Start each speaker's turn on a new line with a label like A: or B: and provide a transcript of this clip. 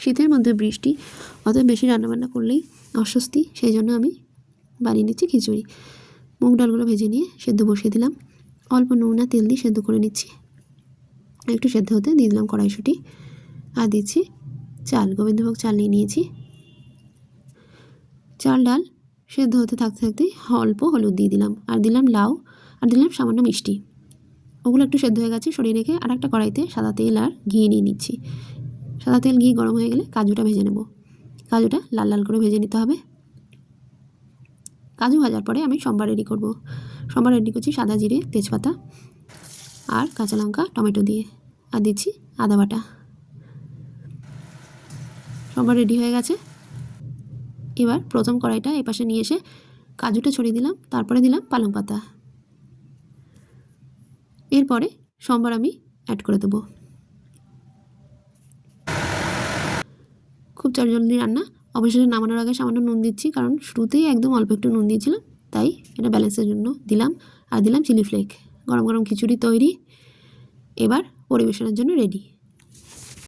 A: শীতের মধ্যে বৃষ্টি, অতএব বেশি রান্নাবান্না করলেই অস্বস্তি, সেই জন্য আমি বানিয়ে নিচ্ছি খিচুড়ি। মুগ ডালগুলো ভেজে নিয়ে সেদ্ধ বসিয়ে দিলাম। অল্প নুন আর তেল দিয়ে সেদ্ধ করে নিচ্ছি। একটু সেদ্ধ হতে দিয়ে দিলাম কড়াইশুঁটি, আর দিচ্ছি চাল, গোবিন্দভোগ চাল নিয়ে নিয়েছি। চাল ডাল সেদ্ধ হতে থাকতে থাকতে অল্প হলুদ দিয়ে দিলাম, আর দিলাম লাউ, আর দিলাম সামান্য মিষ্টি। ওগুলো একটু সেদ্ধ হয়ে গেছে, সরিয়ে রেখে আর একটা কড়াইতে সাদা তেল আর ঘি নিয়ে নিচ্ছি। সাদা তেল ঘি গরম হয়ে গেলে কাজুটা ভেজে নেব। কাজুটা লাল লাল করে ভেজে নিতে হবে। কাজু ভাজার পরে আমি সম্বার রেডি করব। সম্বার রেডি করছি সাদা জিরে, তেজপাতা আর কাঁচা লঙ্কা টমেটো দিয়ে, আর দিচ্ছি আদা বাটা। সম্বার রেডি হয়ে গেছে। এবার প্রথম কড়াইটা এপাশে নিয়ে এসে কাজুটা ছড়িয়ে দিলাম, তারপরে দিলাম পালং পাতা। এরপরে সম্বার আমি অ্যাড করে দেবো। খুব চটজলদি রান্না। অবশেষে নামানোর আগে সামান্য নুন দিচ্ছি, কারণ শুরুতেই একদম অল্প একটু নুন দিয়েছিলাম, তাই এটা ব্যালেন্সের জন্য দিলাম। আর দিলাম চিলি ফ্লেক। গরম গরম খিচুড়ি তৈরি, এবার পরিবেশনের জন্য রেডি।